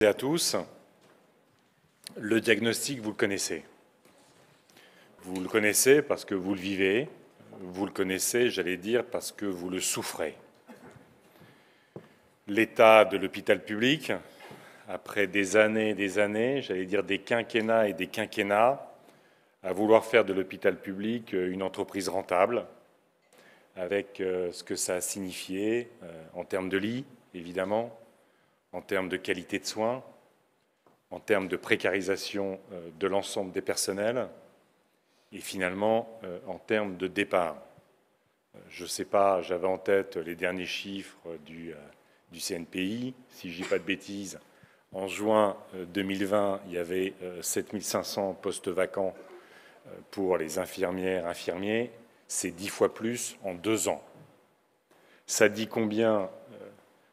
À tous, le diagnostic, vous le connaissez. Vous le connaissez parce que vous le vivez, vous le connaissez, j'allais dire, parce que vous le souffrez. L'état de l'hôpital public, après des années, j'allais dire des quinquennats et des quinquennats, à vouloir faire de l'hôpital public une entreprise rentable, avec ce que ça a signifié en termes de lits, évidemment, en termes de qualité de soins, en termes de précarisation de l'ensemble des personnels et finalement en termes de départ. Je ne sais pas, j'avais en tête les derniers chiffres du CNPI. Si je ne dis pas de bêtises, en juin 2020, il y avait 7500 postes vacants pour les infirmières, infirmiers. C'est 10 fois plus en 2 ans. Ça dit combien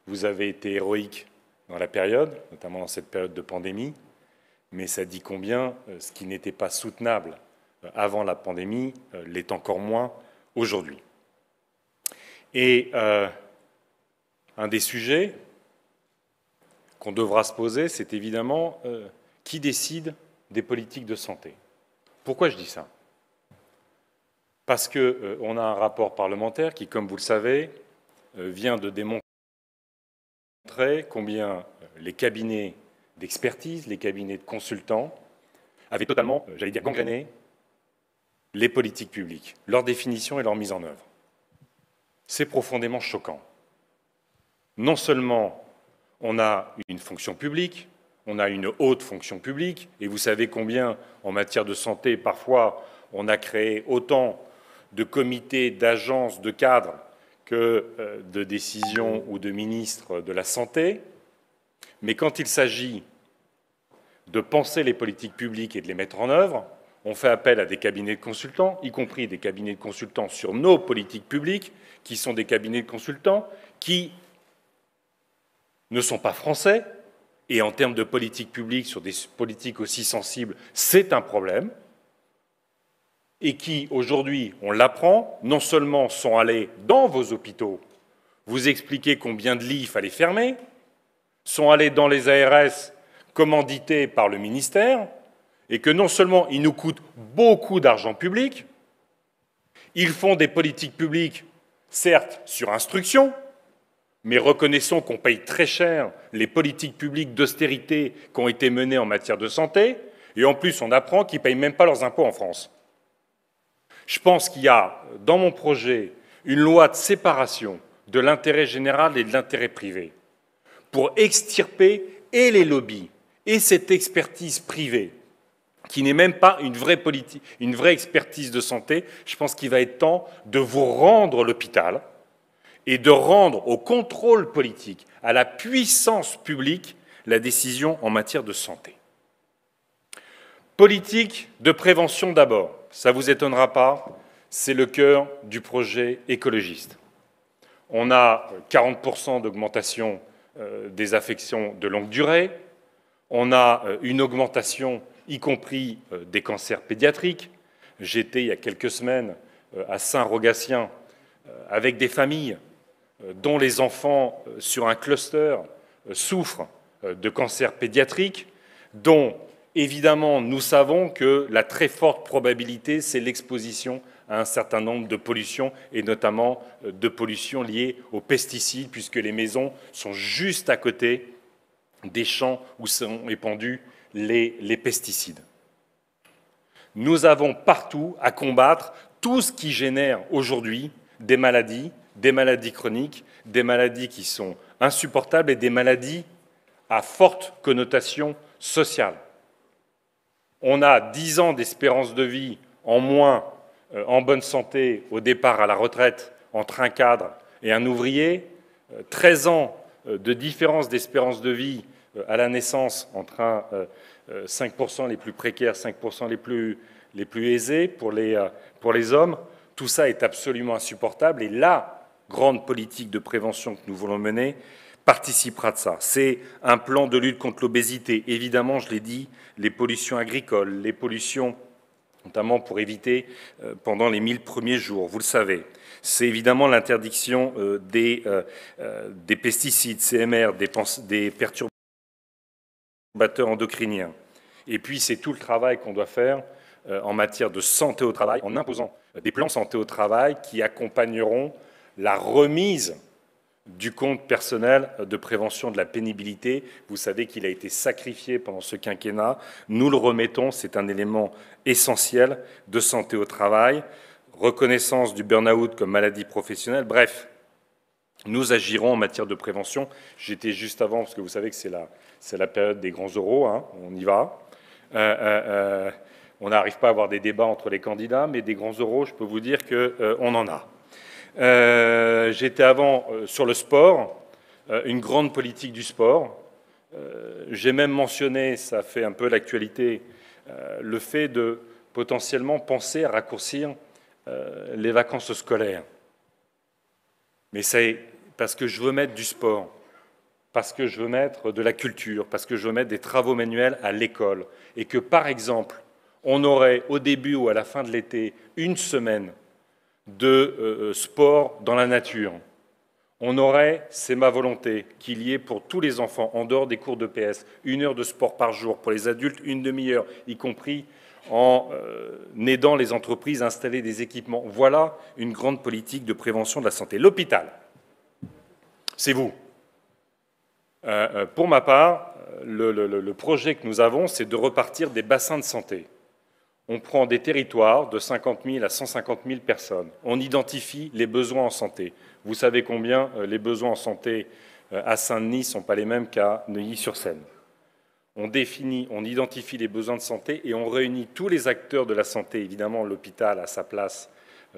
vous avez été héroïque dans la période, notamment dans cette période de pandémie, mais ça dit combien ce qui n'était pas soutenable avant la pandémie l'est encore moins aujourd'hui. Et un des sujets qu'on devra se poser, c'est évidemment qui décide des politiques de santé. Pourquoi je dis ça? Parce qu'on a un rapport parlementaire qui, comme vous le savez, vient de démontrer combien les cabinets d'expertise, les cabinets de consultants avaient totalement, j'allais dire, gangréné les politiques publiques, leur définition et leur mise en œuvre. C'est profondément choquant. Non seulement on a une fonction publique, on a une haute fonction publique, et vous savez combien, en matière de santé, parfois, on a créé autant de comités, d'agences, de cadres que de décisions ou de ministres de la Santé. Mais quand il s'agit de penser les politiques publiques et de les mettre en œuvre, on fait appel à des cabinets de consultants, y compris des cabinets de consultants sur nos politiques publiques, qui sont des cabinets de consultants qui ne sont pas français, et en termes de politique publique, sur des politiques aussi sensibles, c'est un problème, et qui, aujourd'hui, on l'apprend, non seulement sont allés dans vos hôpitaux vous expliquer combien de lits il fallait fermer, sont allés dans les ARS commandités par le ministère, et que non seulement ils nous coûtent beaucoup d'argent public, ils font des politiques publiques, certes, sur instruction, mais reconnaissons qu'on paye très cher les politiques publiques d'austérité qui ont été menées en matière de santé, et en plus on apprend qu'ils ne payent même pas leurs impôts en France. Je pense qu'il y a, dans mon projet, une loi de séparation de l'intérêt général et de l'intérêt privé pour extirper et les lobbies et cette expertise privée, qui n'est même pas une vraie expertise de santé. Je pense qu'il va être temps de vous rendre l'hôpital et de rendre au contrôle politique, à la puissance publique, la décision en matière de santé. Politique de prévention d'abord. Ça ne vous étonnera pas, c'est le cœur du projet écologiste. On a 40% d'augmentation des affections de longue durée, on a une augmentation, y compris des cancers pédiatriques. J'étais il y a quelques semaines à Saint-Rogatien avec des familles dont les enfants sur un cluster souffrent de cancers pédiatriques, dont évidemment, nous savons que la très forte probabilité, c'est l'exposition à un certain nombre de pollutions, et notamment de pollutions liées aux pesticides, puisque les maisons sont juste à côté des champs où sont épandus les pesticides. Nous avons partout à combattre tout ce qui génère aujourd'hui des maladies chroniques, des maladies qui sont insupportables et des maladies à forte connotation sociale. On a 10 ans d'espérance de vie en moins en bonne santé au départ à la retraite entre un cadre et un ouvrier, 13 ans de différence d'espérance de vie à la naissance entre 5% les plus précaires, 5% les plus aisés pour les hommes. Tout ça est absolument insupportable, et la grande politique de prévention que nous voulons mener participera de ça. C'est un plan de lutte contre l'obésité. Évidemment, je l'ai dit, les pollutions agricoles, les pollutions, notamment pour éviter pendant les 1000 premiers jours, vous le savez. C'est évidemment l'interdiction des pesticides, CMR, des perturbateurs perturbateurs endocriniens. Et puis, c'est tout le travail qu'on doit faire en matière de santé au travail, en imposant des plans santé au travail qui accompagneront la remise du compte personnel de prévention de la pénibilité. Vous savez qu'il a été sacrifié pendant ce quinquennat. Nous le remettons, c'est un élément essentiel de santé au travail, reconnaissance du burn-out comme maladie professionnelle. Bref, nous agirons en matière de prévention. J'étais juste avant, parce que vous savez que c'est la période des grands oraux, hein, on y va. On n'arrive pas à avoir des débats entre les candidats, mais des grands oraux, je peux vous dire qu'on en a. J'étais avant sur le sport, une grande politique du sport. J'ai même mentionné, ça fait un peu l'actualité, le fait de potentiellement penser à raccourcir les vacances scolaires. Mais c'est parce que je veux mettre du sport, parce que je veux mettre de la culture, parce que je veux mettre des travaux manuels à l'école, et que, par exemple, on aurait au début ou à la fin de l'été une semaine de sport dans la nature. On aurait, c'est ma volonté, qu'il y ait pour tous les enfants, en dehors des cours de PS, 1 heure de sport par jour, pour les adultes, 1 demi-heure, y compris en aidant les entreprises à installer des équipements. Voilà une grande politique de prévention de la santé. L'hôpital, c'est vous. Pour ma part, le projet que nous avons, c'est de repartir des bassins de santé. On prend des territoires de 50 000 à 150 000 personnes. On identifie les besoins en santé. Vous savez combien les besoins en santé à Saint-Denis ne sont pas les mêmes qu'à Neuilly-sur-Seine. On définit, on identifie les besoins de santé et on réunit tous les acteurs de la santé. Évidemment, l'hôpital a sa place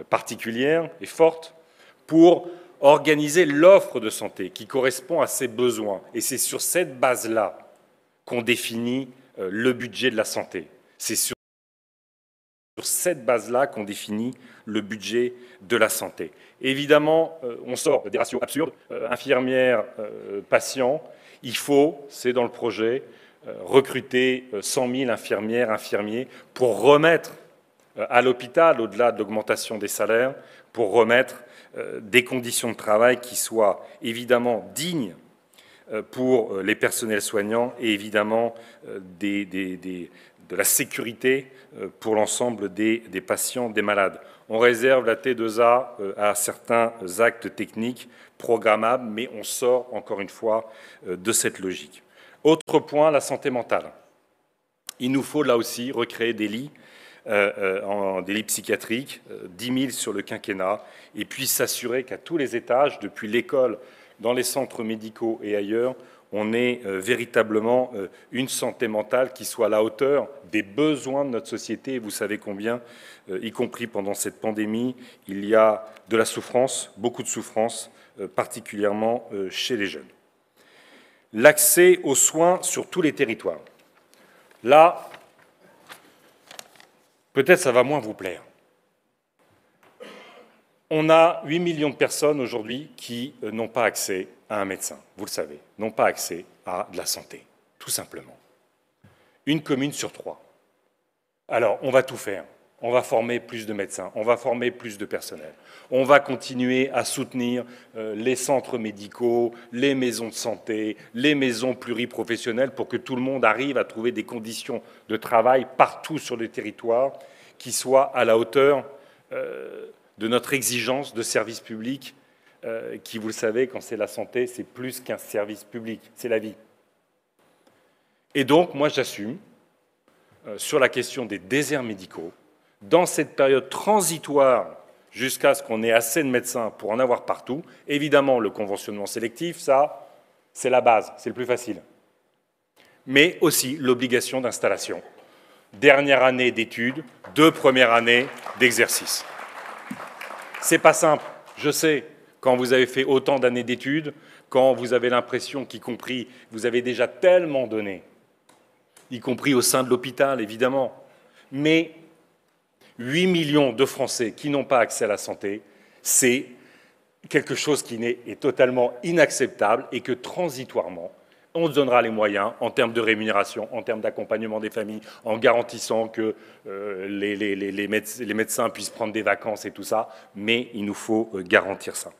particulière et forte pour organiser l'offre de santé qui correspond à ces besoins. Et c'est sur cette base-là qu'on définit le budget de la santé. C'est sur cette base-là qu'on définit le budget de la santé. Évidemment, on sort des ratios absurdes, infirmières, patients. Il faut, c'est dans le projet, recruter 100 000 infirmières, infirmiers pour remettre à l'hôpital, au-delà de l'augmentation des salaires, pour remettre des conditions de travail qui soient évidemment dignes pour les personnels soignants et évidemment de la sécurité pour l'ensemble des patients, des malades. On réserve la T2A à certains actes techniques programmables, mais on sort encore une fois de cette logique. Autre point, la santé mentale. Il nous faut là aussi recréer des lits psychiatriques, 10 000 sur le quinquennat, et puis s'assurer qu'à tous les étages, depuis l'école, dans les centres médicaux et ailleurs, on ait véritablement une santé mentale qui soit à la hauteur des besoins de notre société. Vous savez combien, y compris pendant cette pandémie, il y a de la souffrance, beaucoup de souffrance, particulièrement chez les jeunes. L'accès aux soins sur tous les territoires. Là, peut-être ça va moins vous plaire. On a 8 millions de personnes aujourd'hui qui n'ont pas accès à un médecin, vous le savez, n'ont pas accès à de la santé, tout simplement. Une commune sur 3. Alors, on va tout faire. On va former plus de médecins, on va former plus de personnel. On va continuer à soutenir les centres médicaux, les maisons de santé, les maisons pluriprofessionnelles pour que tout le monde arrive à trouver des conditions de travail partout sur le territoire qui soient à la hauteur de notre exigence de service public qui, vous le savez, quand c'est la santé, c'est plus qu'un service public, c'est la vie. Et donc, moi, j'assume, sur la question des déserts médicaux, dans cette période transitoire jusqu'à ce qu'on ait assez de médecins pour en avoir partout, évidemment, le conventionnement sélectif, ça, c'est la base, c'est le plus facile. Mais aussi l'obligation d'installation. Dernière année d'études, 2 premières années d'exercice. C'est pas simple, je sais, quand vous avez fait autant d'années d'études, quand vous avez l'impression qu'y compris, vous avez déjà tellement donné, y compris au sein de l'hôpital, évidemment, mais 8 millions de Français qui n'ont pas accès à la santé, c'est quelque chose qui est totalement inacceptable et que transitoirement, on se donnera les moyens en termes de rémunération, en termes d'accompagnement des familles, en garantissant que les médecins puissent prendre des vacances et tout ça, mais il nous faut garantir ça.